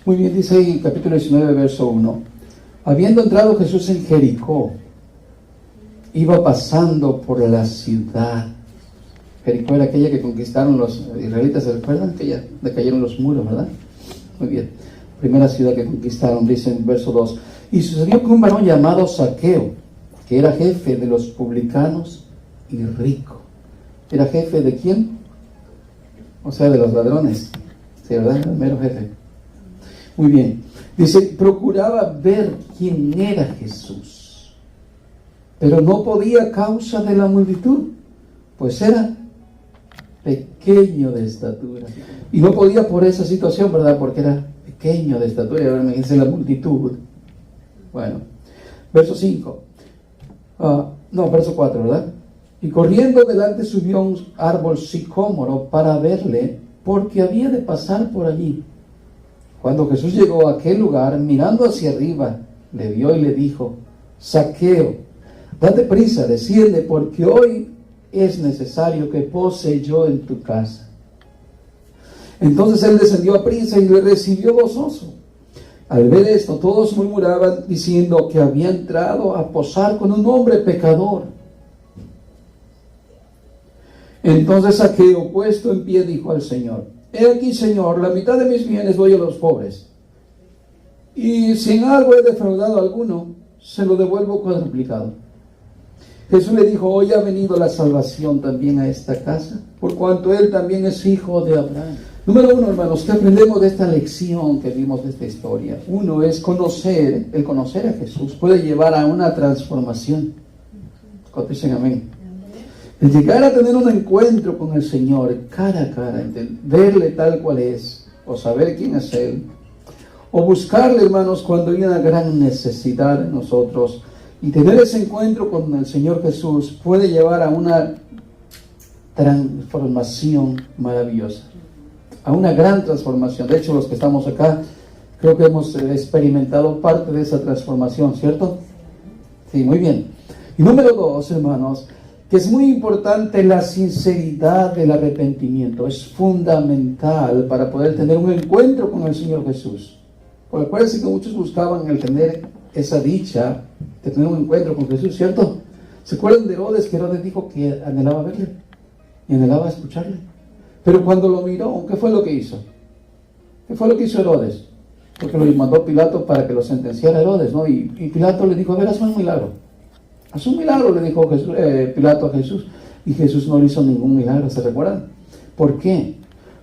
Muy bien, dice ahí capítulo 19, verso 1. Habiendo entrado Jesús en Jericó, iba pasando por la ciudad. Jericó era aquella que conquistaron los israelitas, ¿se recuerdan? Que ya decayeron los muros, ¿verdad? Muy bien. Primera ciudad que conquistaron, dice en verso 2. Y sucedió que un varón llamado Zaqueo, que era jefe de los publicanos y rico. ¿Era jefe de quién? O sea, de los ladrones. Sí, ¿verdad? El mero jefe. Muy bien. Dice, procuraba ver quién era Jesús, pero no podía a causa de la multitud, pues era pequeño de estatura. Y no podía por esa situación, ¿verdad? Porque era pequeño de estatura. Y ahora imagínense la multitud. Bueno, verso 5. Verso 4, ¿verdad? Y corriendo delante subió a un árbol sicómoro para verle, porque había de pasar por allí. Cuando Jesús llegó a aquel lugar, mirando hacia arriba, le vio y le dijo: Zaqueo, date prisa, desciende, porque hoy es necesario que pose yo en tu casa. Entonces él descendió a prisa y le recibió gozoso. Al ver esto, todos murmuraban diciendo que había entrado a posar con un hombre pecador. Entonces Zaqueo, puesto en pie, dijo al Señor: He aquí, Señor, la mitad de mis bienes doy a los pobres, y si en algo he defraudado a alguno, se lo devuelvo cuadruplicado. Jesús le dijo: Hoy ha venido la salvación también a esta casa, por cuanto él también es hijo de Abraham. Número 1, hermanos, ¿qué aprendemos de esta lección que vimos de esta historia? Uno es el conocer a Jesús puede llevar a una transformación. Dicen amén. El llegar a tener un encuentro con el Señor cara a cara, verle tal cual es, o saber quién es Él, o buscarle, hermanos, cuando hay una gran necesidad en nosotros, y tener ese encuentro con el Señor Jesús puede llevar a una transformación maravillosa, a una gran transformación. De hecho, los que estamos acá, creo que hemos experimentado parte de esa transformación, ¿cierto? Sí, muy bien. Y número 2, hermanos, que es muy importante la sinceridad del arrepentimiento. Es fundamental para poder tener un encuentro con el Señor Jesús. Porque acuérdense que muchos buscaban el tener esa dicha de tener un encuentro con Jesús, ¿cierto? ¿Se acuerdan de Herodes? Que Herodes dijo que anhelaba verle y anhelaba escucharle. Pero cuando lo miró, ¿qué fue lo que hizo? ¿Qué fue lo que hizo Herodes? Porque lo mandó Pilato para que lo sentenciara Herodes, ¿no? Y Pilato le dijo: a ver, haz un milagro. Haz un milagro, le dijo Pilato a Jesús. Y Jesús no le hizo ningún milagro, ¿se recuerdan? ¿Por qué?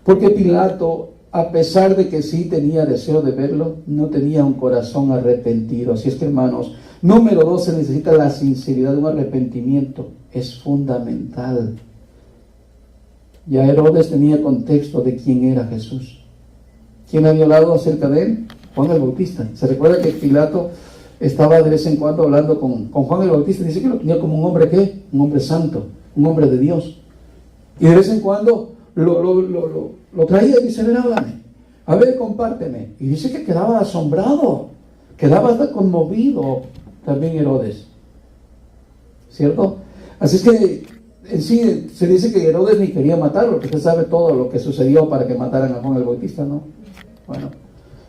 Porque Pilato, a pesar de que sí tenía deseo de verlo, no tenía un corazón arrepentido. Así es que, hermanos, número 2, se necesita la sinceridad de un arrepentimiento. Es fundamental. Ya Herodes tenía contexto de quién era Jesús. ¿Quién había hablado acerca de él? Juan el Bautista. ¿Se recuerda que Pilato estaba de vez en cuando hablando con Juan el Bautista? Dice que lo tenía como un hombre, ¿qué? Un hombre santo, un hombre de Dios. Y de vez en cuando lo traía y dice: ven, háblame, a ver, compárteme. Y dice que quedaba asombrado, quedaba hasta conmovido también Herodes, ¿cierto? Así es que en sí se dice que Herodes ni quería matarlo, porque usted sabe todo lo que sucedió para que mataran a Juan el Bautista, ¿no? Bueno,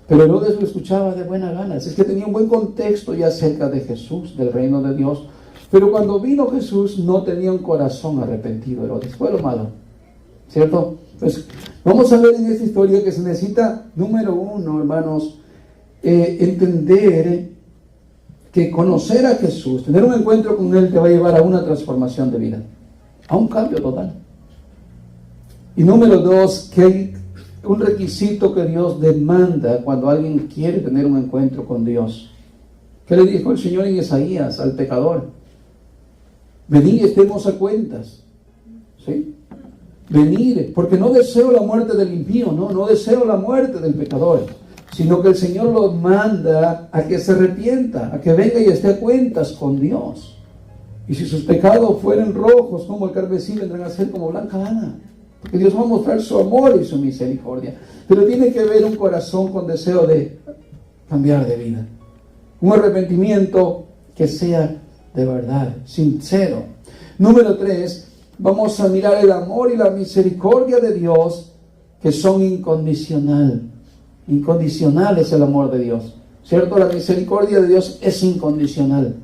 pero Herodes lo escuchaba de buena gana. Así es que tenía un buen contexto ya acerca de Jesús, del reino de Dios. Pero cuando vino Jesús, no tenía un corazón arrepentido Herodes. Fue lo malo, ¿cierto? Pues vamos a ver en esta historia que se necesita, número 1, hermanos, entender que conocer a Jesús, tener un encuentro con Él, te va a llevar a una transformación de vida, a un cambio total. Y número 2, que hay un requisito que Dios demanda cuando alguien quiere tener un encuentro con Dios. ¿Qué le dijo el Señor en Isaías al pecador? Venid y estemos a cuentas, ¿sí? Venir, porque no deseo la muerte del impío, no deseo la muerte del pecador, sino que el Señor lo manda a que se arrepienta, a que venga y esté a cuentas con Dios. Y si sus pecados fueren rojos como el carmesí, vendrán a ser como blanca lana, porque Dios va a mostrar su amor y su misericordia. Pero tiene que haber un corazón con deseo de cambiar de vida, un arrepentimiento que sea de verdad, sincero. Número 3, vamos a mirar el amor y la misericordia de Dios, que son incondicional. Incondicional es el amor de Dios, ¿cierto? La misericordia de Dios es incondicional.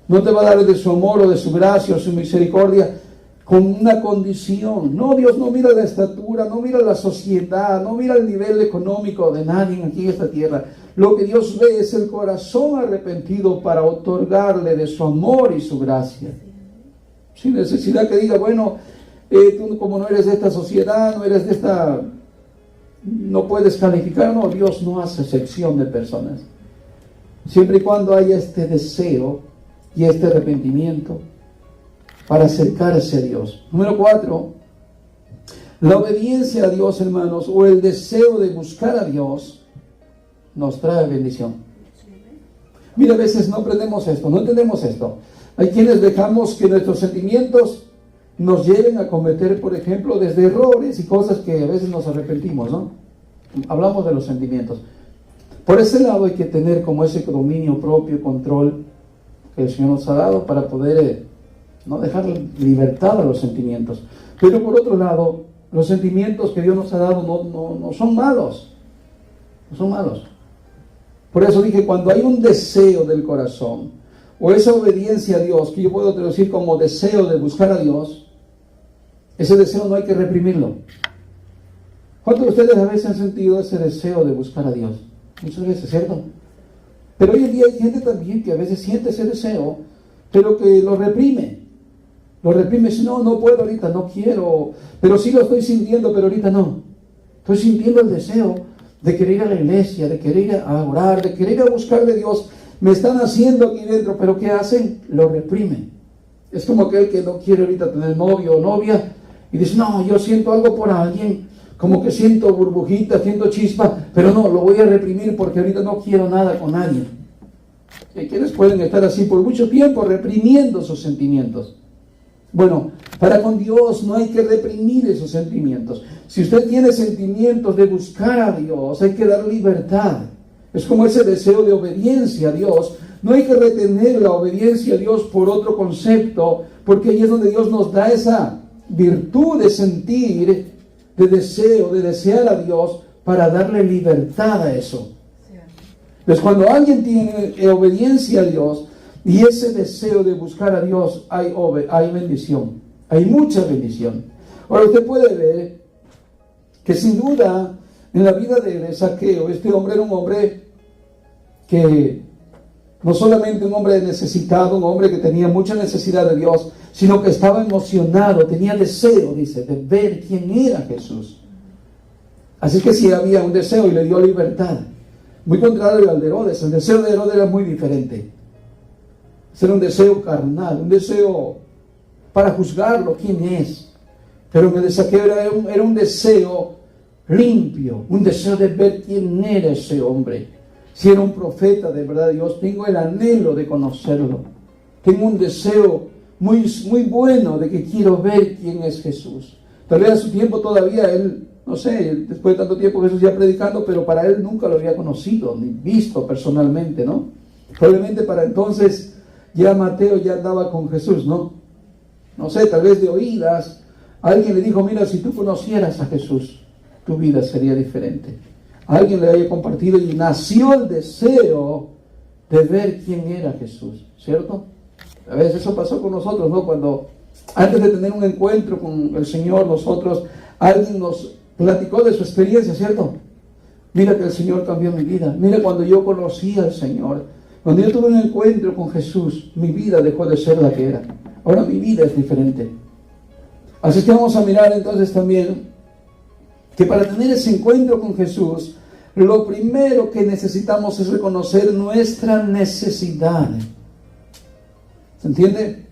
No te va a dar de su amor o de su gracia o su misericordia con una condición. No, Dios no mira la estatura, no mira la sociedad, no mira el nivel económico de nadie aquí en esta tierra. Lo que Dios ve es el corazón arrepentido para otorgarle de su amor y su gracia. Sin necesidad que diga, bueno, tú como no eres de esta sociedad, no eres de esta, no puedes calificar. No, Dios no hace excepción de personas. Siempre y cuando haya este deseo y este arrepentimiento para acercarse a Dios. Número 4, la obediencia a Dios, hermanos, o el deseo de buscar a Dios, nos trae bendición. Mira, a veces no aprendemos esto, no entendemos esto. Hay quienes dejamos que nuestros sentimientos nos lleven a cometer, por ejemplo, desde errores y cosas que a veces nos arrepentimos, ¿no? Hablamos de los sentimientos. Por ese lado hay que tener como ese dominio propio, control que el Señor nos ha dado para poder no dejar libertad a los sentimientos. Pero por otro lado, los sentimientos que Dios nos ha dado no son malos. No son malos. Por eso dije, cuando hay un deseo del corazón, o esa obediencia a Dios, que yo puedo traducir como deseo de buscar a Dios, ese deseo no hay que reprimirlo. ¿Cuántos de ustedes a veces han sentido ese deseo de buscar a Dios? Muchas veces, ¿cierto? Pero hoy en día hay gente también que a veces siente ese deseo, pero que lo reprime. Lo reprime, dice, no puedo ahorita, no quiero, pero sí lo estoy sintiendo, pero ahorita no. Estoy sintiendo el deseo de querer ir a la iglesia, de querer ir a orar, de querer ir a buscar de Dios. Me están haciendo aquí dentro, pero ¿qué hacen? Lo reprimen. Es como aquel que no quiere ahorita tener novio o novia y dice, no, yo siento algo por alguien, como que siento burbujita, siento chispa, pero no, lo voy a reprimir porque ahorita no quiero nada con nadie. Hay quienes pueden estar así por mucho tiempo reprimiendo sus sentimientos. Bueno, para con Dios no hay que reprimir esos sentimientos. Si usted tiene sentimientos de buscar a Dios, hay que dar libertad. Es como ese deseo de obediencia a Dios. No hay que retener la obediencia a Dios por otro concepto, porque ahí es donde Dios nos da esa virtud de sentir, de deseo, de desear a Dios para darle libertad a eso. Entonces, cuando alguien tiene obediencia a Dios y ese deseo de buscar a Dios, hay bendición, hay mucha bendición. Ahora usted puede ver que sin duda en la vida de Zaqueo, este hombre era un hombre que no solamente un hombre necesitado, un hombre que tenía mucha necesidad de Dios, sino que estaba emocionado, tenía deseo, dice, de ver quién era Jesús. Así que sí había un deseo y le dio libertad. Muy contrario al de Herodes. El deseo de Herodes era muy diferente. Era un deseo carnal, un deseo para juzgarlo, quién es. Pero en el de Zaqueo era un deseo limpio, un deseo de ver quién era ese hombre. Si era un profeta de verdad de Dios, tengo el anhelo de conocerlo. Tengo un deseo muy, muy bueno de que quiero ver quién es Jesús. Tal vez a su tiempo todavía él, no sé, después de tanto tiempo Jesús ya predicando, pero para él nunca lo había conocido, ni visto personalmente, ¿no? Probablemente para entonces ya Mateo ya andaba con Jesús, ¿no? No sé, tal vez de oídas. Alguien le dijo, mira, si tú conocieras a Jesús, tu vida sería diferente. Alguien le haya compartido y nació el deseo de ver quién era Jesús, ¿cierto? A veces eso pasó con nosotros, ¿no? Cuando antes de tener un encuentro con el Señor, alguien nos platicó de su experiencia, ¿cierto? Mira que el Señor cambió mi vida. Mira cuando yo conocí al Señor, cuando yo tuve un encuentro con Jesús, mi vida dejó de ser la que era. Ahora mi vida es diferente. Así que vamos a mirar entonces también que para tener ese encuentro con Jesús, lo primero que necesitamos es reconocer nuestra necesidad. ¿Se entiende?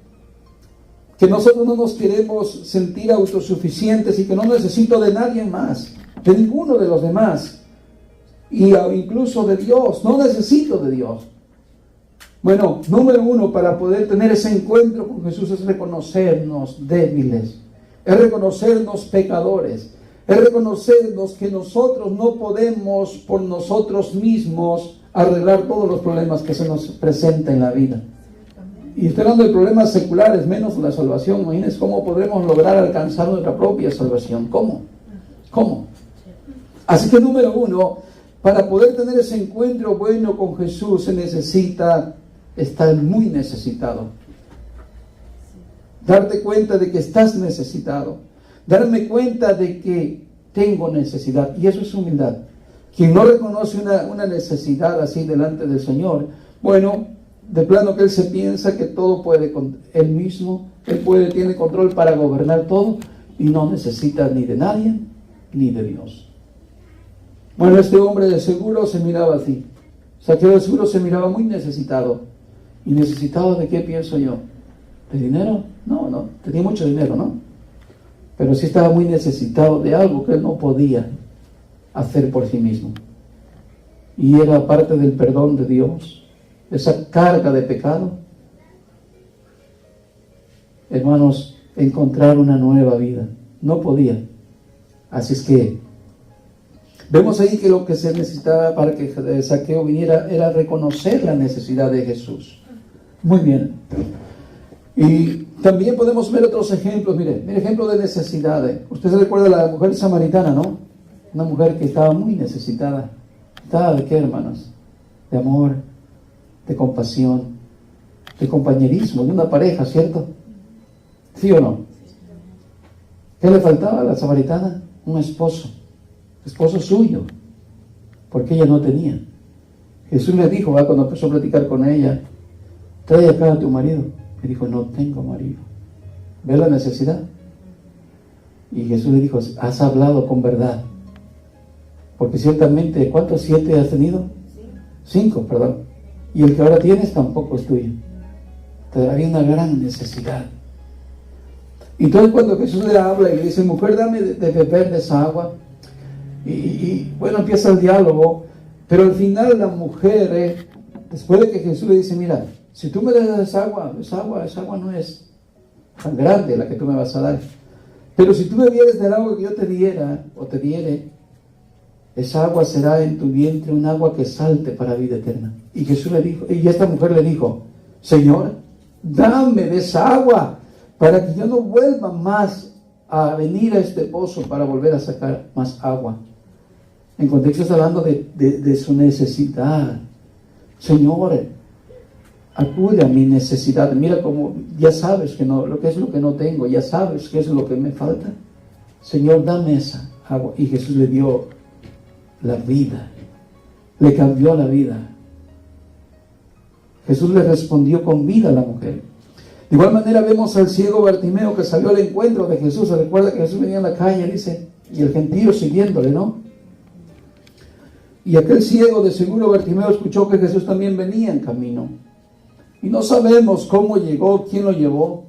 Que nosotros no nos queremos sentir autosuficientes y que no necesito de nadie más, de ninguno de los demás, y incluso de Dios. No necesito de Dios. Bueno, número uno, para poder tener ese encuentro con Jesús es reconocernos débiles, es reconocernos pecadores, es reconocernos que nosotros no podemos por nosotros mismos arreglar todos los problemas que se nos presentan en la vida. Y estoy hablando de problemas seculares, menos la salvación. Imagínense cómo podremos lograr alcanzar nuestra propia salvación. ¿Cómo? Así que número uno, Para poder tener ese encuentro bueno con Jesús se necesita estar muy necesitado. Darte cuenta de que estás necesitado. Darme cuenta de que tengo necesidad. Y eso es humildad. Quien no reconoce una necesidad así delante del Señor, bueno, de plano que él se piensa que todo puede con él mismo. Tiene control para gobernar todo y no necesita ni de nadie ni de Dios. Bueno, este hombre de seguro se miraba así. Zaqueo de seguro se miraba muy necesitado. ¿Y necesitado de qué pienso yo? ¿De dinero? No, tenía mucho dinero, ¿no? Pero sí estaba muy necesitado de algo que él no podía hacer por sí mismo. Y era parte del perdón de Dios, esa carga de pecado. Hermanos, encontrar una nueva vida. No podía. Así es que vemos ahí que lo que se necesitaba para que Zaqueo viniera era reconocer la necesidad de Jesús. Muy bien. Y también podemos ver otros ejemplos. Mire ejemplo de necesidades. Usted se recuerda de la mujer samaritana, ¿no? Una mujer que estaba muy necesitada. ¿Necesitada de qué, hermanos? De amor, de compasión, de compañerismo, de una pareja, ¿cierto? ¿Sí o no? ¿Qué le faltaba a la samaritana? Un esposo suyo, porque ella no tenía. Jesús le dijo, cuando empezó a platicar con ella, trae acá a tu marido. Le dijo, no tengo marido. ¿Ve la necesidad? Y Jesús le dijo, has hablado con verdad. Porque ciertamente, ¿cuántos 7 has tenido? 5, perdón. Y el que ahora tienes tampoco es tuyo. Había una gran necesidad. Y entonces cuando Jesús le habla y le dice, mujer, dame de beber de esa agua. Y bueno, empieza el diálogo. Pero al final la mujer, después de que Jesús le dice, mira, si tú me das esa agua no es tan grande la que tú me vas a dar. Pero si tú bebieres del agua que yo te diera, o te diere, esa agua será en tu vientre un agua que salte para vida eterna. Y Jesús le dijo, y esta mujer le dijo, Señor, dame de esa agua, para que yo no vuelva más a venir a este pozo para volver a sacar más agua. En contexto está hablando de su necesidad. Señor, acude a mi necesidad. Mira cómo ya sabes que no, lo que es lo que no tengo, ya sabes qué es lo que me falta. Señor, dame esa agua. Y Jesús le dio la vida, le cambió la vida. Jesús le respondió con vida a la mujer. De igual manera vemos al ciego Bartimeo que salió al encuentro de Jesús. Se recuerda que Jesús venía en la calle, dice, y el gentío siguiéndole, ¿no? Y aquel ciego, de seguro Bartimeo, escuchó que Jesús también venía en camino. Y no sabemos cómo llegó, quién lo llevó,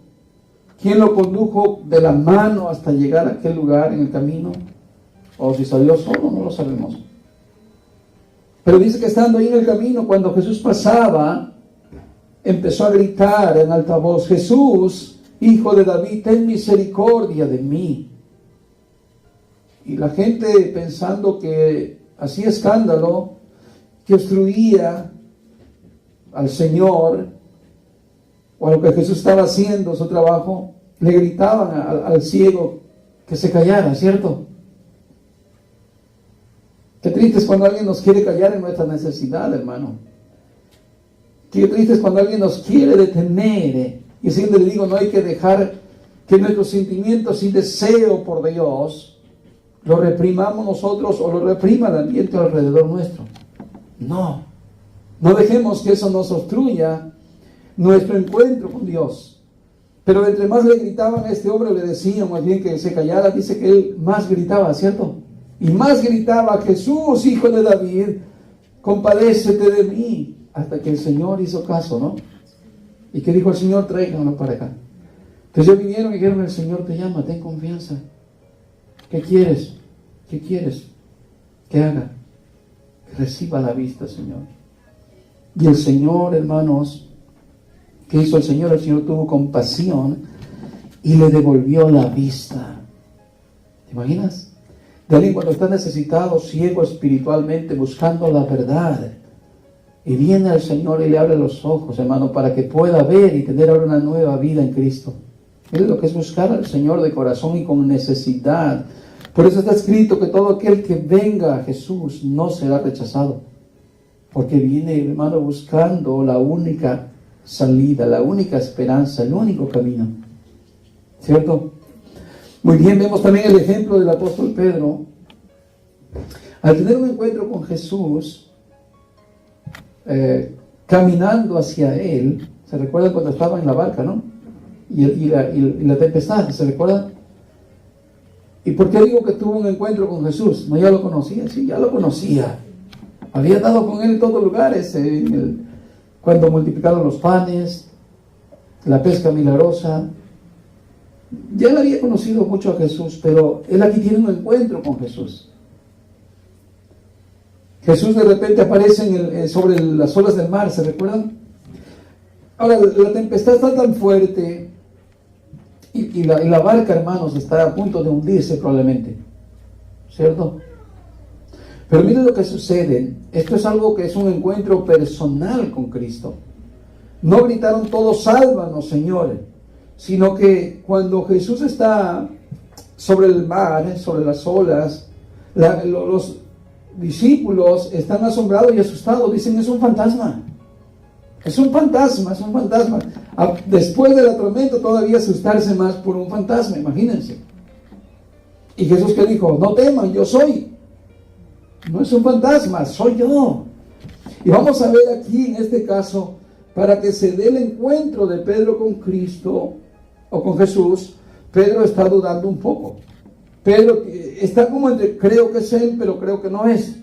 quién lo condujo de la mano hasta llegar a aquel lugar en el camino, o si salió solo, no lo sabemos. Pero dice que estando ahí en el camino, cuando Jesús pasaba, empezó a gritar en alta voz, Jesús, Hijo de David, ten misericordia de mí. Y la gente, pensando que hacía escándalo, que obstruía al Señor o a lo que Jesús estaba haciendo, su trabajo, le gritaban al ciego que se callara, ¿cierto? Qué triste es cuando alguien nos quiere callar en nuestra necesidad, hermano. Qué triste es cuando alguien nos quiere detener. Y siempre le digo, no hay que dejar que nuestros sentimientos y deseo por Dios lo reprimamos nosotros o lo reprima el ambiente alrededor nuestro. No dejemos que eso nos obstruya nuestro encuentro con Dios. Pero entre más le gritaban a este hombre, le decían más bien que se callara, dice que él más gritaba, ¿cierto? Y más gritaba, Jesús, Hijo de David, compadécete de mí. Hasta que el Señor hizo caso, ¿no? ¿Y qué dijo el Señor? Tráiganlo para acá. Entonces ellos vinieron y dijeron, el Señor te llama, ten confianza. ¿Qué quieres? ¿Qué quieres que haga? Que reciba la vista, Señor. Y el Señor, hermanos, ¿qué hizo el Señor? El Señor tuvo compasión y le devolvió la vista. ¿Te imaginas? De alguien cuando está necesitado, ciego espiritualmente, buscando la verdad. Y viene al Señor y le abre los ojos, hermano, para que pueda ver y tener ahora una nueva vida en Cristo. Mire lo que es buscar al Señor de corazón y con necesidad. Por eso está escrito que todo aquel que venga a Jesús no será rechazado, porque viene, hermano, buscando la única salida, la única esperanza, el único camino, ¿cierto? Muy bien, vemos también el ejemplo del apóstol Pedro. Al tener un encuentro con Jesús, caminando hacia Él, ¿se recuerdan cuando estaba en la barca, no? Y la tempestad, ¿se recuerdan? ¿Y por qué digo que tuvo un encuentro con Jesús? ¿No ya lo conocía? Sí, ya lo conocía. Había estado con Él en todos lugares, cuando multiplicaron los panes, la pesca milagrosa. Ya él había conocido mucho a Jesús, pero él aquí tiene un encuentro con Jesús. Jesús de repente aparece sobre las olas del mar, ¿se recuerdan? Ahora, la tempestad está tan fuerte y la barca, hermanos, está a punto de hundirse probablemente, ¿cierto? Pero miren lo que sucede. Esto es algo que es un encuentro personal con Cristo. No gritaron todos, sálvanos, Señor, sino que cuando Jesús está sobre el mar, sobre las olas, los discípulos están asombrados y asustados, dicen, es un fantasma. Es un fantasma, es un fantasma. Después de la tormenta todavía asustarse más por un fantasma, imagínense. Y Jesús que dijo, no teman, yo soy. No es un fantasma, soy yo. Y vamos a ver aquí en este caso, para que se dé el encuentro de Pedro con Cristo o con Jesús, Pedro está dudando un poco. Pedro está como entre creo que es Él, pero creo que no es.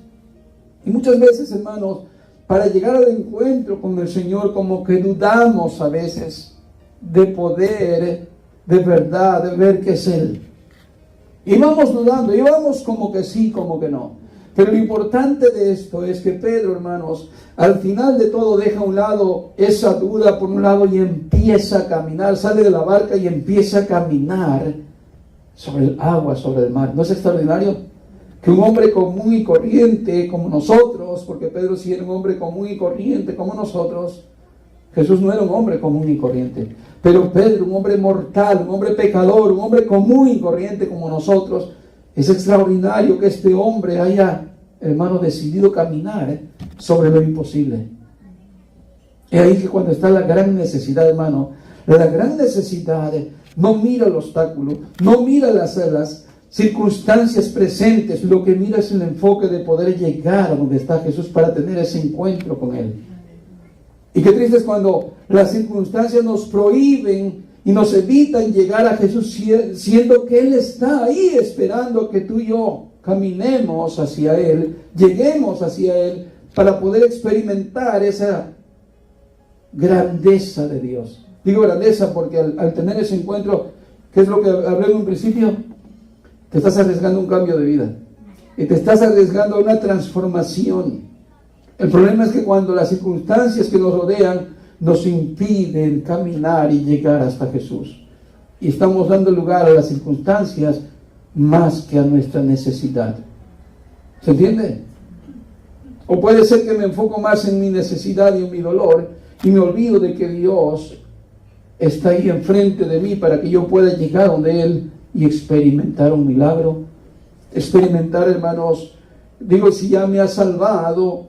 Y muchas veces, hermanos, para llegar al encuentro con el Señor, como que dudamos a veces de poder, de verdad, de ver que es Él. Y vamos dudando, y vamos como que sí, como que no. Pero lo importante de esto es que Pedro, hermanos, al final de todo deja a un lado esa duda por un lado y empieza a caminar, sale de la barca y empieza a caminar sobre el agua, sobre el mar. ¿No es extraordinario? Que un hombre común y corriente como nosotros, porque Pedro sí era un hombre común y corriente como nosotros, Jesús no era un hombre común y corriente, pero Pedro, un hombre mortal, un hombre pecador, un hombre común y corriente como nosotros, es extraordinario que este hombre haya, hermano, decidido caminar sobre lo imposible. Es ahí que cuando está la gran necesidad, hermano, la gran necesidad no mira el obstáculo, no mira las circunstancias presentes, lo que mira es el enfoque de poder llegar a donde está Jesús para tener ese encuentro con Él. Y qué triste es cuando las circunstancias nos prohíben y nos evitan llegar a Jesús, siendo que Él está ahí esperando que tú y yo caminemos hacia Él, lleguemos hacia Él para poder experimentar esa grandeza de Dios. Digo grandeza porque al tener ese encuentro, ¿qué es lo que hablé en un principio? Te estás arriesgando un cambio de vida y te estás arriesgando a una transformación. El problema es que cuando las circunstancias que nos rodean nos impiden caminar y llegar hasta Jesús, y estamos dando lugar a las circunstancias más que a nuestra necesidad. ¿Se entiende? O puede ser que me enfoco más en mi necesidad y en mi dolor y me olvido de que Dios está ahí enfrente de mí para que yo pueda llegar donde Él y experimentar un milagro, experimentar, hermanos, digo, si ya me ha salvado,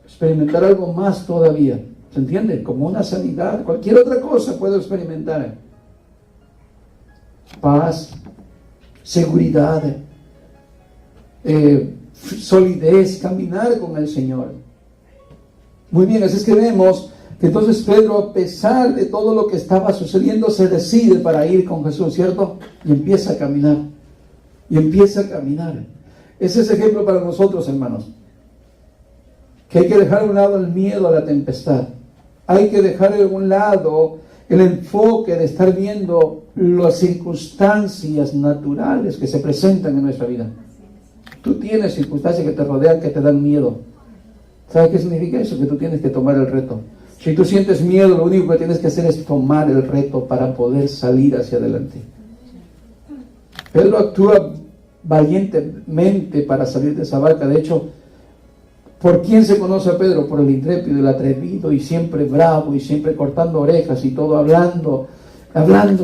experimentar algo más todavía. ¿Se entiende? Como una sanidad, cualquier otra cosa puedo experimentar. Paz, seguridad, solidez, caminar con el Señor. Muy bien, así es que vemos que entonces Pedro, a pesar de todo lo que estaba sucediendo, se decide para ir con Jesús, ¿cierto? Y empieza a caminar. Y empieza a caminar. Ese es ejemplo para nosotros, hermanos. Que hay que dejar a un lado el miedo a la tempestad. Hay que dejar a un lado el enfoque de estar viendo las circunstancias naturales que se presentan en nuestra vida. Tú tienes circunstancias que te rodean, que te dan miedo. ¿Sabes qué significa eso? Que tú tienes que tomar el reto. Si tú sientes miedo, lo único que tienes que hacer es tomar el reto para poder salir hacia adelante. Pedro actúa valientemente para salir de esa barca. De hecho, ¿por quién se conoce a Pedro? Por el intrépido, el atrevido y siempre bravo y siempre cortando orejas y todo hablando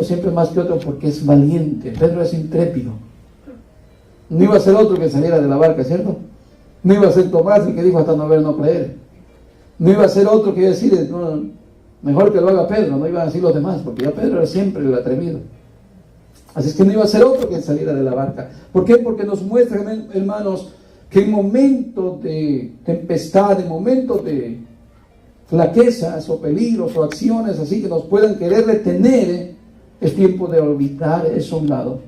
siempre más que otro porque es valiente. Pedro es intrépido. No iba a ser otro que saliera de la barca, ¿cierto? No iba a ser Tomás el que dijo hasta no ver, no creer. No iba a ser otro que iba a decir, no, mejor que lo haga Pedro, no iban a decir los demás, porque ya Pedro era siempre el atrevido. Así es que no iba a ser otro que saliera de la barca. ¿Por qué? Porque nos muestra, hermanos, que en momentos de tempestad, en momentos de flaquezas o peligros o acciones así que nos puedan querer retener, es tiempo de olvidar eso a un lado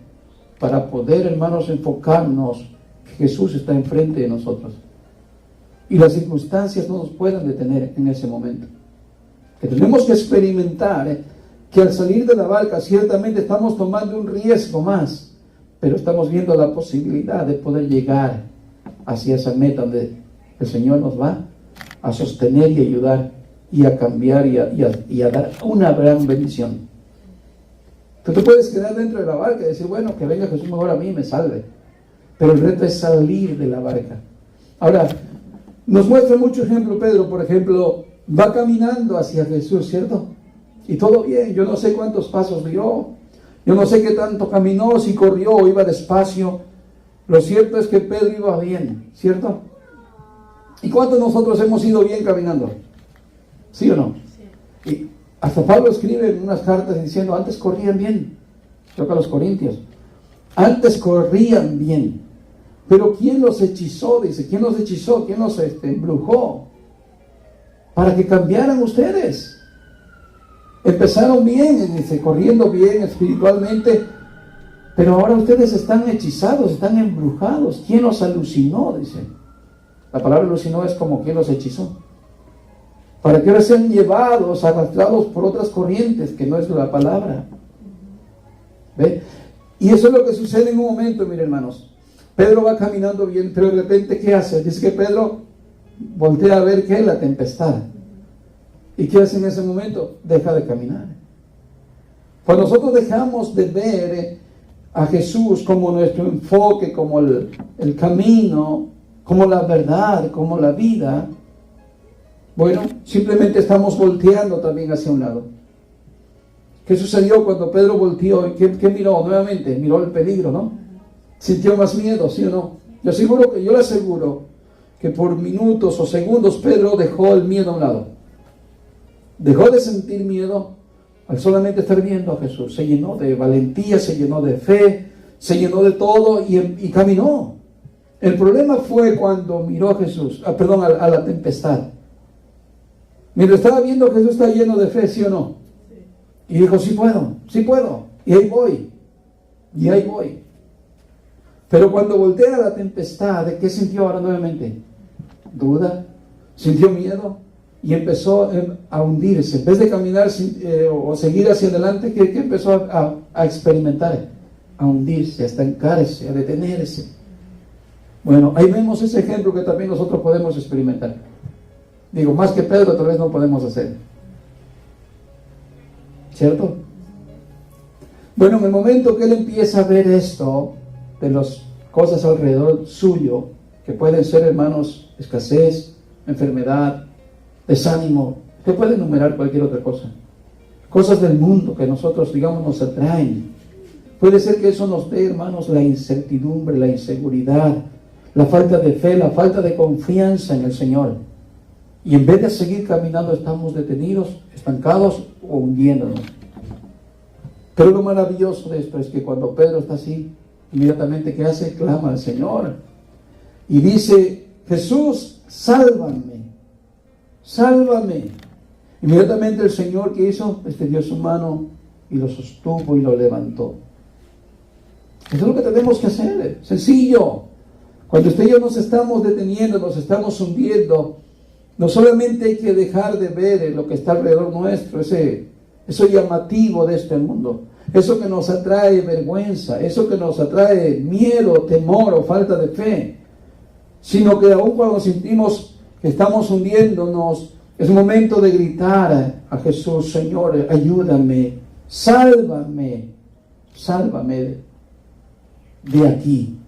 para poder, hermanos, enfocarnos que Jesús está enfrente de nosotros y las circunstancias no nos puedan detener en ese momento. Que tenemos que experimentar que al salir de la barca ciertamente estamos tomando un riesgo más, pero estamos viendo la posibilidad de poder llegar hacia esa meta donde el Señor nos va a sostener y ayudar y a cambiar y a dar una gran bendición. Tú te puedes quedar dentro de la barca y decir, bueno, que venga Jesús mejor a mí y me salve. Pero el reto es salir de la barca. Ahora, nos muestra mucho ejemplo Pedro, por ejemplo, va caminando hacia Jesús, ¿cierto? Y todo bien, yo no sé cuántos pasos dio, yo no sé qué tanto caminó, si corrió o iba despacio. Lo cierto es que Pedro iba bien, ¿cierto? ¿Y cuántos de nosotros hemos ido bien caminando? ¿Sí o no? Sí. Y hasta Pablo escribe en unas cartas diciendo, antes corrían bien, toca a los Corintios, antes corrían bien, pero ¿quién los hechizó? Dice, ¿quién los hechizó? ¿Quién los embrujó? Para que cambiaran ustedes. Empezaron bien, dice, corriendo bien espiritualmente, pero ahora ustedes están hechizados, están embrujados. ¿Quién los alucinó? Dice. La palabra alucinó es como quien los hechizó. Para que ahora sean llevados, arrastrados por otras corrientes, que no es la palabra. ¿Ve? Y eso es lo que sucede en un momento, miren hermanos. Pedro va caminando bien, pero de repente, ¿qué hace? Dice que Pedro voltea a ver, ¿qué es la tempestad? ¿Y qué hace en ese momento? Deja de caminar. Cuando nosotros dejamos de ver a Jesús como nuestro enfoque, como el camino, como la verdad, como la vida, bueno, simplemente estamos volteando también hacia un lado. ¿Qué sucedió cuando Pedro volteó? ¿Y qué miró nuevamente? Miró el peligro, ¿no? Sintió más miedo, ¿sí o no? Yo le aseguro que por minutos o segundos Pedro dejó el miedo a un lado. Dejó de sentir miedo al solamente estar viendo a Jesús. Se llenó de valentía, se llenó de fe, se llenó de todo y caminó. El problema fue cuando miró a Jesús, a la tempestad. Mientras estaba viendo que Jesús está lleno de fe, ¿sí o no? Y dijo, sí puedo, y ahí voy. Pero cuando voltea la tempestad, ¿qué sintió ahora nuevamente? Duda, sintió miedo y empezó a hundirse. En vez de caminar o seguir hacia adelante, ¿qué empezó a experimentar? A hundirse, a estancarse, a detenerse. Bueno, ahí vemos ese ejemplo que también nosotros podemos experimentar. Digo, más que Pedro tal vez no podemos hacer. ¿Cierto? Bueno, en el momento que él empieza a ver esto, de las cosas alrededor suyo, que pueden ser, hermanos, escasez, enfermedad, desánimo, que puede enumerar cualquier otra cosa. Cosas del mundo que nosotros, digamos, nos atraen. Puede ser que eso nos dé, hermanos, la incertidumbre, la inseguridad, la falta de fe, la falta de confianza en el Señor. Y en vez de seguir caminando, estamos detenidos, estancados o hundiéndonos. Pero lo maravilloso de esto es que cuando Pedro está así, inmediatamente, ¿qué hace? Clama al Señor. Y dice, Jesús, sálvame. Inmediatamente el Señor, ¿qué hizo? Extendió su mano y lo sostuvo y lo levantó. Eso es lo que tenemos que hacer. Sencillo. Cuando usted y yo nos estamos deteniendo, nos estamos hundiendo, no solamente hay que dejar de ver lo que está alrededor nuestro, eso llamativo de este mundo, eso que nos atrae vergüenza, eso que nos atrae miedo, temor o falta de fe, sino que aún cuando sentimos que estamos hundiéndonos, es momento de gritar a Jesús, Señor, ayúdame, sálvame de aquí,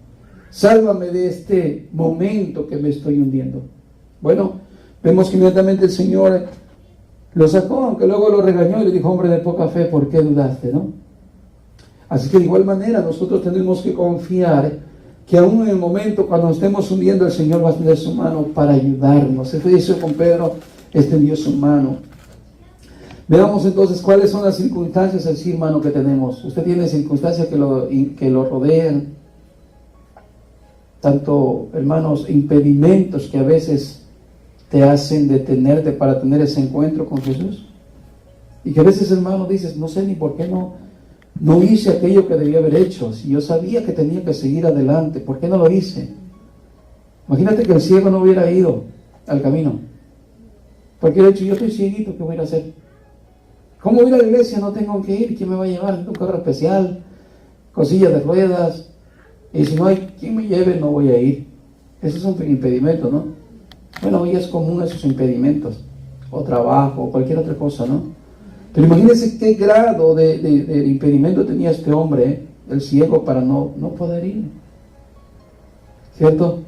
sálvame de este momento que me estoy hundiendo. Bueno, vemos que inmediatamente el Señor lo sacó, aunque luego lo regañó y le dijo, hombre de poca fe, ¿por qué dudaste, no? Así que de igual manera nosotros tenemos que confiar que aún en el momento cuando nos estemos hundiendo, el Señor va a extender su mano para ayudarnos. Eso hizo con Pedro, extendió su mano. Veamos entonces cuáles son las circunstancias así, hermano, que tenemos. Usted tiene circunstancias que lo rodean, tanto, hermanos, impedimentos que a veces te hacen detenerte para tener ese encuentro con Jesús. Y que a veces, hermano, dices, no sé ni por qué no hice aquello que debía haber hecho. Si yo sabía que tenía que seguir adelante, ¿por qué no lo hice? Imagínate que el ciego no hubiera ido al camino. Porque de hecho, yo estoy cieguito, ¿qué voy a ir a hacer? ¿Cómo voy a ir a la iglesia? No tengo que ir. ¿Quién me va a llevar? Un carro especial, cosilla de ruedas. Y si no hay quien me lleve, no voy a ir. Esos son impedimentos, ¿no? Bueno, hoy es común esos impedimentos. O trabajo, o cualquier otra cosa, ¿no? Pero imagínense qué grado de impedimento tenía este hombre, el ciego, para no poder ir. ¿Cierto?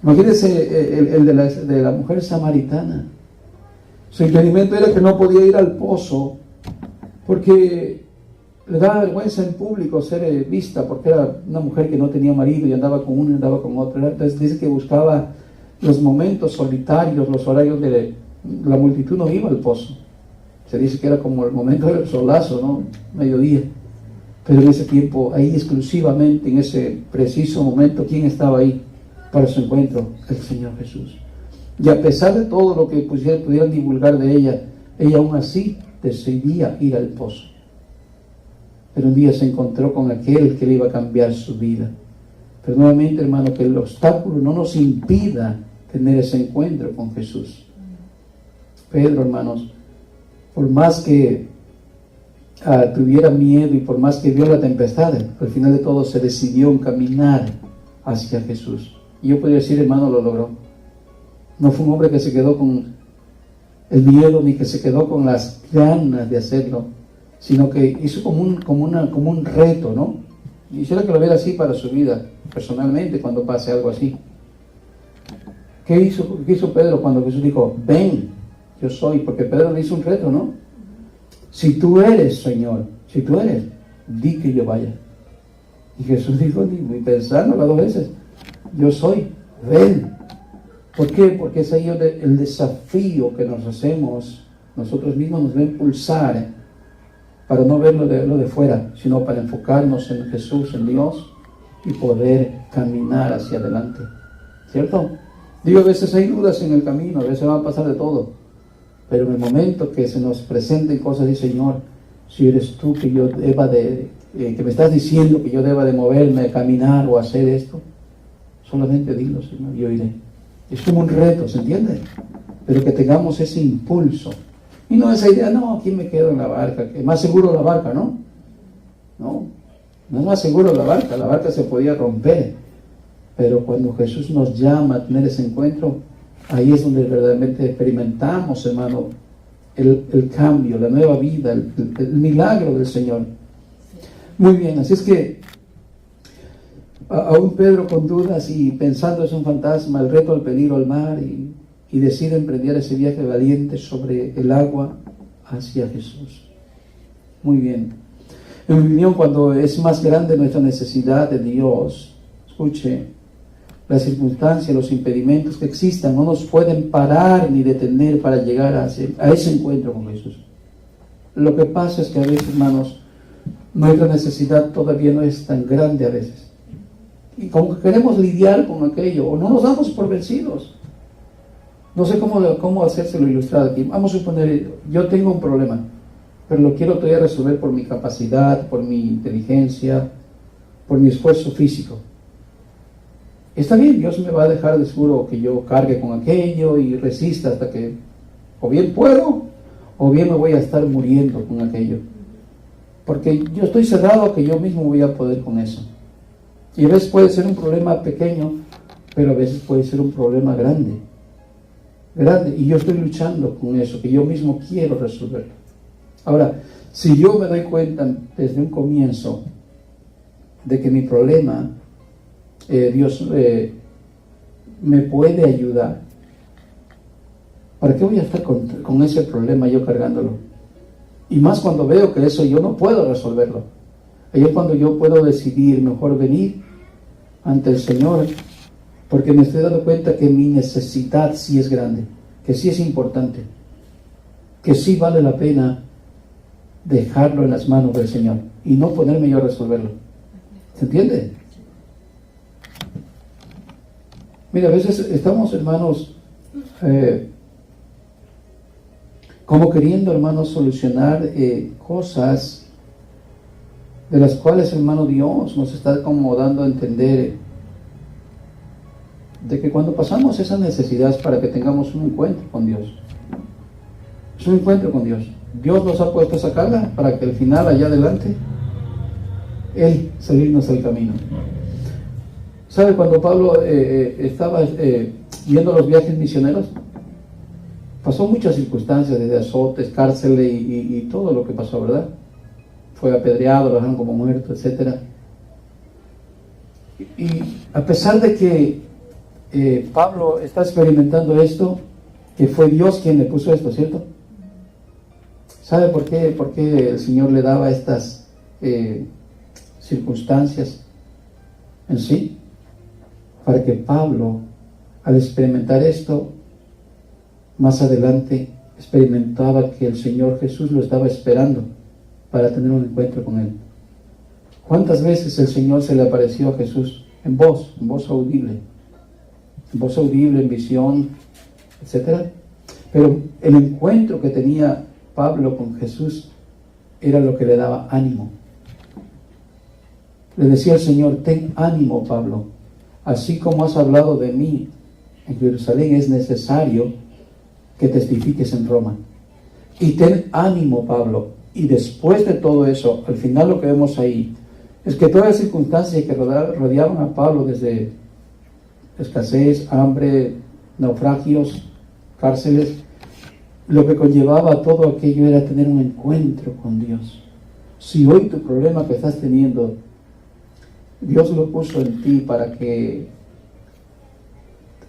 Imagínense el de la mujer samaritana. Su impedimento era que no podía ir al pozo porque le daba vergüenza en público ser vista, porque era una mujer que no tenía marido y andaba con uno y andaba con otro. Entonces dice que buscaba los momentos solitarios, los horarios de la multitud no iba al pozo. Se dice que era como el momento del solazo, ¿no? Mediodía. Pero en ese tiempo, ahí exclusivamente, en ese preciso momento, ¿quién estaba ahí para su encuentro? El Señor Jesús. Y a pesar de todo lo que pudieran divulgar de ella aún así decidía ir al pozo. Pero un día se encontró con aquel que le iba a cambiar su vida. Pero nuevamente, hermano, que el obstáculo no nos impida tener ese encuentro con Jesús. Pedro, hermanos, por más que tuviera miedo y por más que vio la tempestad, al final de todo se decidió en caminar hacia Jesús. Y yo podría decir, hermano, lo logró. No fue un hombre que se quedó con el miedo ni que se quedó con las ganas de hacerlo, sino que hizo como un reto, ¿no? Y quisiera que lo viera así para su vida, personalmente, cuando pase algo así. ¿Qué hizo Pedro cuando Jesús dijo, ven, yo soy? Porque Pedro le hizo un reto, ¿no? Si tú eres, Señor, si tú eres, di que yo vaya. Y Jesús dijo, ni pensarlo las dos veces, yo soy, ven. ¿Por qué? Porque es ahí el desafío que nos hacemos, nosotros mismos nos va a impulsar para no ver lo de fuera, sino para enfocarnos en Jesús, en Dios, y poder caminar hacia adelante. ¿Cierto? Digo, a veces hay dudas en el camino, a veces va a pasar de todo, pero en el momento que se nos presenten cosas, dice, Señor, si eres tú que yo deba que me estás diciendo que yo deba de moverme, caminar o hacer esto, solamente dilo, Señor, yo iré. Es como un reto, ¿se entiende? Pero que tengamos ese impulso. Y no esa idea, no, aquí me quedo en la barca, que es más seguro la barca, ¿no? No es más seguro la barca se podía romper. Pero cuando Jesús nos llama a tener ese encuentro, ahí es donde verdaderamente experimentamos, hermano, el cambio, la nueva vida, el milagro del Señor. Muy bien, así es que aún Pedro con dudas y pensando es un fantasma, el reto, el peligro, el mar, y decide emprender ese viaje valiente sobre el agua hacia Jesús. Muy bien. En mi opinión, cuando es más grande nuestra necesidad de Dios, escuche, las circunstancias, los impedimentos que existan no nos pueden parar ni detener para llegar a ese encuentro con Jesús. Lo que pasa es que a veces, hermanos, nuestra necesidad todavía no es tan grande a veces. Y como que queremos lidiar con aquello, o no nos damos por vencidos. No sé cómo hacérselo ilustrar aquí. Vamos a suponer, yo tengo un problema, pero lo quiero todavía resolver por mi capacidad, por mi inteligencia, por mi esfuerzo físico. Está bien, Dios me va a dejar de seguro que yo cargue con aquello y resista hasta que o bien puedo, o bien me voy a estar muriendo con aquello. Porque yo estoy cerrado a que yo mismo voy a poder con eso. Y a veces puede ser un problema pequeño, pero a veces puede ser un problema grande. Y yo estoy luchando con eso, que yo mismo quiero resolverlo. Ahora, si yo me doy cuenta desde un comienzo de que mi problema, Dios me puede ayudar, ¿para qué voy a estar con ese problema yo cargándolo? Y más cuando veo que eso yo no puedo resolverlo. Ahí es cuando yo puedo decidir mejor venir ante el Señor, porque me estoy dando cuenta que mi necesidad sí es grande, que sí es importante, que sí vale la pena dejarlo en las manos del Señor y no ponerme yo a resolverlo. ¿Se entiende? Mira, a veces estamos, hermanos, como queriendo, hermanos, solucionar cosas de las cuales, hermano, Dios nos está como dando a entender de que cuando pasamos esas necesidades para que tengamos un encuentro con Dios, es un encuentro con Dios. Dios nos ha puesto esa carga para que al final, allá adelante, Él salirnos al camino. ¿Sabe? Cuando Pablo estaba viendo los viajes misioneros, pasó muchas circunstancias, desde azotes, cárceles y todo lo que pasó, ¿verdad? Fue apedreado, lo dejaron como muerto, etc. Y a pesar de que Pablo está experimentando esto, que fue Dios quien le puso esto, ¿cierto? ¿Sabe por qué? ¿Por qué el Señor le daba estas circunstancias en sí? Para que Pablo, al experimentar esto, más adelante experimentaba que el Señor Jesús lo estaba esperando para tener un encuentro con Él. ¿Cuántas veces el Señor se le apareció a Jesús en voz audible, en visión, etcétera? Pero el encuentro que tenía Pablo con Jesús era lo que le daba ánimo. Le decía el Señor: ten ánimo, Pablo, así como has hablado de mí en Jerusalén, es necesario que testifiques en Roma. Y ten ánimo, Pablo. Y después de todo eso, al final lo que vemos ahí es que todas las circunstancias que rodeaban a Pablo, desde escasez, hambre, naufragios, cárceles, lo que conllevaba todo aquello era tener un encuentro con Dios. Si hoy tu problema que estás teniendo, Dios lo puso en ti para que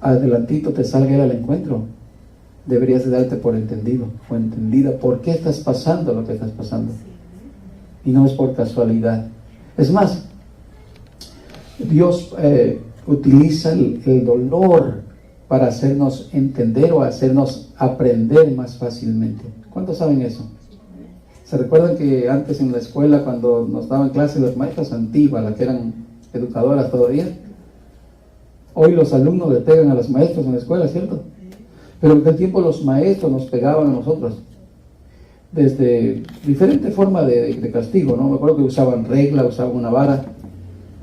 adelantito te salga al encuentro, deberías de darte por entendido o entendida por qué estás pasando lo que estás pasando. Y no es por casualidad. Es más, Dios utiliza el dolor para hacernos entender o hacernos aprender más fácilmente. ¿Cuántos saben eso? ¿Se recuerdan que antes en la escuela, cuando nos daban clases las maestras antiguas, las que eran educadoras todavía, hoy los alumnos le pegan a los maestros en la escuela, ¿cierto? Pero en aquel tiempo los maestros nos pegaban a nosotros desde diferentes formas de castigo, ¿no? Me acuerdo que usaban regla, usaban una vara,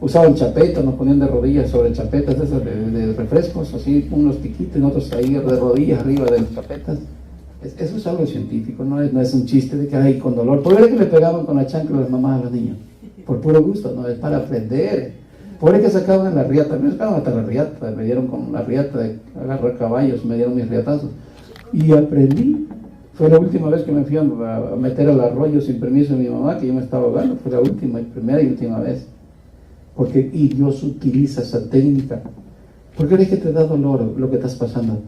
usaban chapetas, nos ponían de rodillas sobre chapetas esas de refrescos, así unos piquitos, y nosotros ahí de rodillas arriba de las chapetas. Eso es algo científico, no es un chiste de que hay con dolor. ¿Por qué le pegaban con la chancla a las mamás a los niños? Por puro gusto, no, es para aprender. Por que sacaban la riata, me sacaban hasta la riata, me dieron con la riata de agarrar caballos, me dieron mis riatazos. Y aprendí. Fue la última vez que me fui a meter al arroyo sin permiso de mi mamá, que yo me estaba ahogando. Fue la primera y última vez. Y Dios utiliza esa técnica. ¿Por qué crees que te da dolor lo que estás pasando?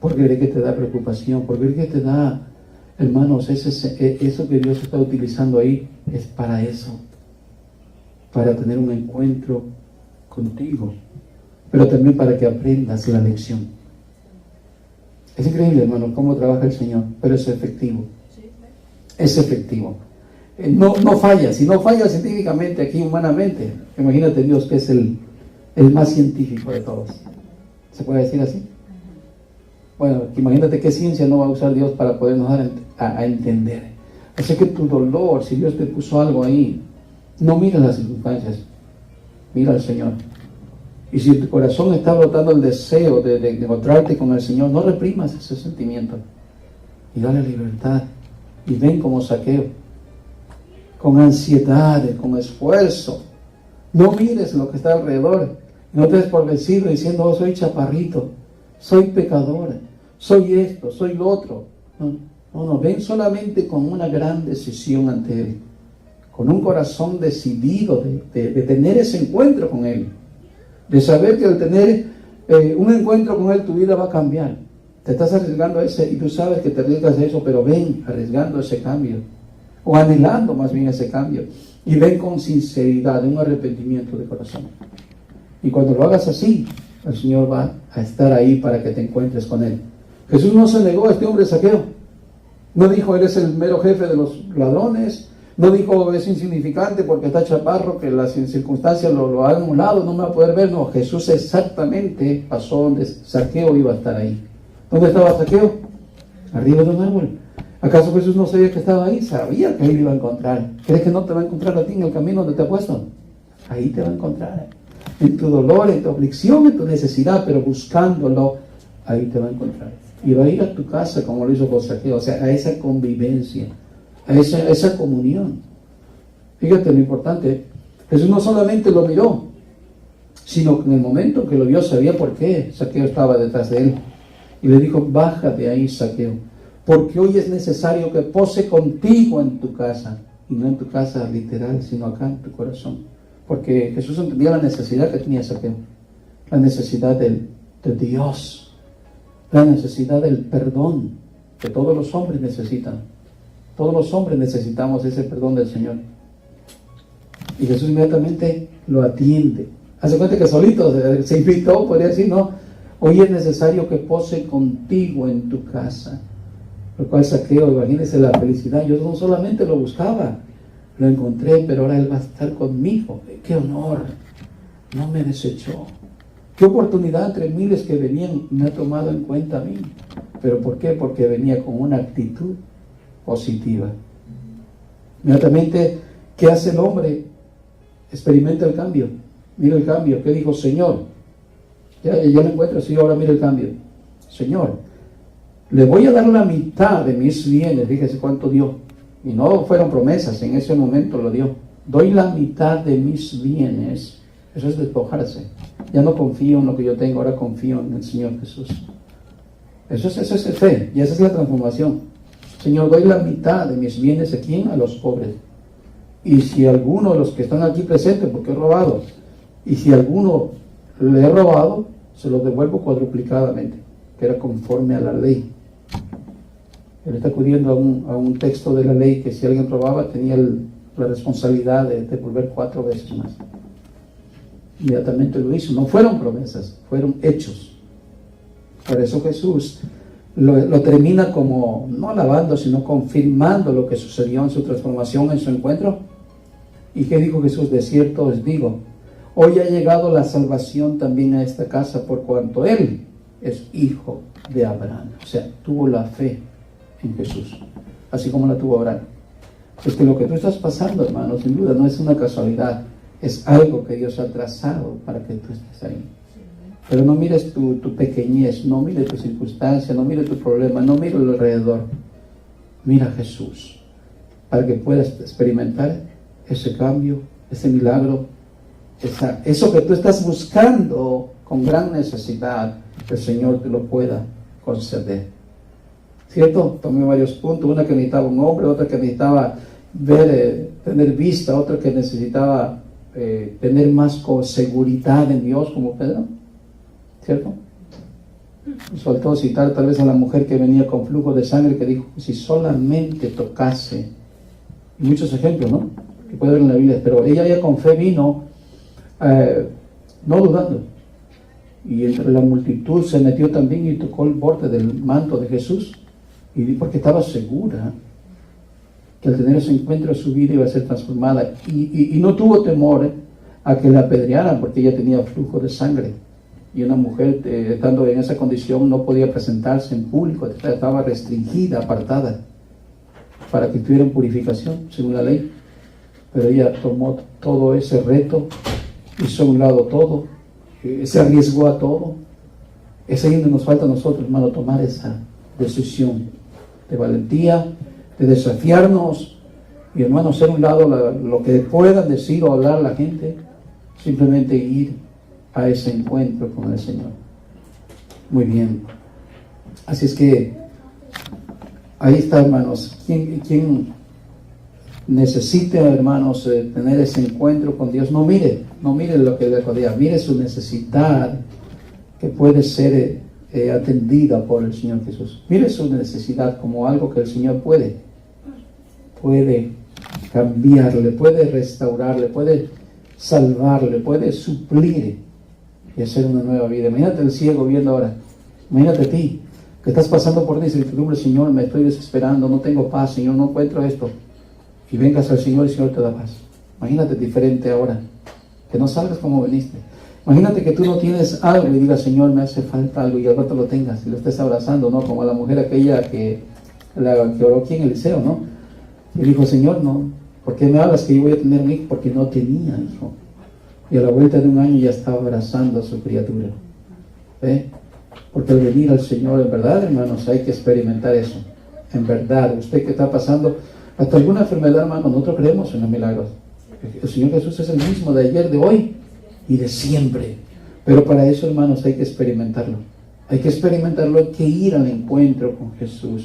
¿Por qué crees que te da preocupación? ¿Por qué crees que te da, hermanos, eso que Dios está utilizando ahí? Es para eso. Para tener un encuentro contigo, pero también para que aprendas la lección. Es increíble, hermano, cómo trabaja el Señor, pero es efectivo. Es efectivo. No falla. Si no falla científicamente, aquí humanamente, imagínate Dios, que es el más científico de todos. ¿Se puede decir así? Bueno, imagínate qué ciencia no va a usar Dios para podernos dar a entender. Así que tu dolor, si Dios te puso algo ahí, no mires las circunstancias, mira al Señor. Y si tu corazón está brotando el deseo de encontrarte con el Señor, no reprimas ese sentimiento y dale libertad. Y ven como Zaqueo, con ansiedad, con esfuerzo. No mires lo que está alrededor. No te des por vencido diciendo: oh, soy chaparrito, soy pecador, soy esto, soy lo otro. No, ven solamente con una gran decisión ante Él, con un corazón decidido de tener ese encuentro con Él, de saber que al tener un encuentro con Él tu vida va a cambiar. Te estás arriesgando a ese, y tú sabes que te arriesgas a eso, pero ven arriesgando ese cambio, o anhelando más bien ese cambio, y ven con sinceridad, un arrepentimiento de corazón. Y cuando lo hagas así, el Señor va a estar ahí para que te encuentres con Él. Jesús no se negó a este hombre Zaqueo. No dijo, eres el mero jefe de los ladrones. No dijo, es insignificante porque está chaparro, que las circunstancias lo hagan a un lado, no me va a poder ver. No, Jesús exactamente pasó donde Zaqueo iba a estar ahí. ¿Dónde estaba Zaqueo? Arriba de un árbol. ¿Acaso Jesús no sabía que estaba ahí? Sabía que ahí lo iba a encontrar. ¿Crees que no te va a encontrar a ti en el camino donde te ha puesto? Ahí te va a encontrar. En tu dolor, en tu aflicción, en tu necesidad, pero buscándolo, ahí te va a encontrar. Y va a ir a tu casa como lo hizo con Zaqueo, o sea, a esa convivencia, a esa comunión. Fíjate lo importante, Jesús no solamente lo miró, sino que en el momento que lo vio sabía por qué Zaqueo estaba detrás de él. Y le dijo, baja de ahí, Zaqueo, porque hoy es necesario que pose contigo en tu casa, y no en tu casa literal, sino acá en tu corazón. Porque Jesús entendía la necesidad que tenía Zaqueo, la necesidad de Dios, la necesidad del perdón que todos los hombres necesitan. Todos los hombres necesitamos ese perdón del Señor. Y Jesús inmediatamente lo atiende. Hace cuenta que solito se invitó, podría decir, no, hoy es necesario que pose contigo en tu casa. Lo cual Zaqueo, imagínense la felicidad. Yo no solamente lo buscaba, lo encontré, pero ahora Él va a estar conmigo. ¡Qué honor! No me desechó. ¡Qué oportunidad entre miles que venían! Me ha tomado en cuenta a mí. ¿Pero por qué? Porque venía con una actitud positiva. Inmediatamente, ¿qué hace el hombre? Experimenta el cambio. Mira el cambio. ¿Qué dijo? Señor, ya lo encuentro así, ahora mira el cambio. Señor, le voy a dar la mitad de mis bienes. Fíjese cuánto dio. Y no fueron promesas, en ese momento lo dio. Doy la mitad de mis bienes. Eso es despojarse. Ya no confío en lo que yo tengo, ahora confío en el Señor Jesús. Eso es fe, y esa es la transformación. Señor, doy la mitad de mis bienes, ¿a quién? A los pobres. Y si alguno de los que están aquí presentes, porque he robado, y si alguno le he robado, se lo devuelvo cuadruplicadamente, que era conforme a la ley. Él está acudiendo a un texto de la ley que si alguien robaba tenía la responsabilidad de devolver 4 veces más. Inmediatamente lo hizo. No fueron promesas, fueron hechos. Por eso Jesús lo termina como, no alabando, sino confirmando lo que sucedió en su transformación, en su encuentro. ¿Y qué dijo Jesús? De cierto os digo, hoy ha llegado la salvación también a esta casa, por cuanto Él es hijo de Abraham. O sea, tuvo la fe en Jesús, así como la tuvo Abraham. Es que lo que tú estás pasando, hermano, sin duda no es una casualidad, es algo que Dios ha trazado para que tú estés ahí. Pero no mires tu pequeñez, no mires tu circunstancia, no mires tu problema, no mires lo alrededor. Mira a Jesús, para que puedas experimentar ese cambio, ese milagro, eso que tú estás buscando con gran necesidad, que el Señor te lo pueda conceder. ¿Cierto? Tomé varios puntos, una que necesitaba un hombre, otra que necesitaba ver, tener vista, otra que necesitaba tener más seguridad en Dios, como Pedro, ¿cierto? Nos faltó citar tal vez a la mujer que venía con flujo de sangre, que dijo, si solamente tocase, y muchos ejemplos, ¿no?, que puede ver en la Biblia, pero ella ya con fe vino, no dudando, y entre la multitud se metió también y tocó el borde del manto de Jesús, y porque estaba segura que al tener ese encuentro su vida iba a ser transformada, y no tuvo temor a que la apedrearan, porque ella tenía flujo de sangre, y una mujer estando en esa condición no podía presentarse en público, estaba restringida, apartada, para que tuvieran purificación según la ley. Pero ella tomó todo ese reto, hizo a un lado todo, se arriesgó a todo. Es ahí donde nos falta a nosotros, hermano, tomar esa decisión de valentía, de desafiarnos, y hermano, hacer a un lado lo que puedan decir o hablar la gente, simplemente ir a ese encuentro con el Señor. Muy bien. Así es que ahí está, hermanos. ¿Quién necesite, hermanos, tener ese encuentro con Dios? No mire lo que le rodea, mire su necesidad que puede ser atendida por el Señor Jesús. Mire su necesidad como algo que el Señor puede cambiarle, puede restaurarle, puede salvarle, puede suplir y hacer una nueva vida. Imagínate el ciego viendo ahora. Imagínate a ti, que estás pasando por una incertidumbre. Señor, me estoy desesperando, no tengo paz, Señor, no encuentro esto. Y vengas al Señor y el Señor te da paz. Imagínate diferente ahora, que no salgas como veniste. Imagínate que tú no tienes algo y digas, Señor, me hace falta algo, y al rato lo tengas y lo estés abrazando, ¿no? Como la mujer aquella que oró aquí en el liceo, ¿no? Y dijo, Señor, no, ¿por qué me hablas que yo voy a tener un hijo? Porque no tenía hijo. Y a la vuelta de un año ya estaba abrazando a su criatura. ¿Ve? Porque al venir al Señor, en verdad, hermanos, hay que experimentar eso. En verdad, usted que está pasando hasta alguna enfermedad, hermano, nosotros creemos en los milagros. El Señor Jesús es el mismo de ayer, de hoy y de siempre. Pero para eso, hermanos, hay que experimentarlo. Hay que experimentarlo, hay que ir al encuentro con Jesús.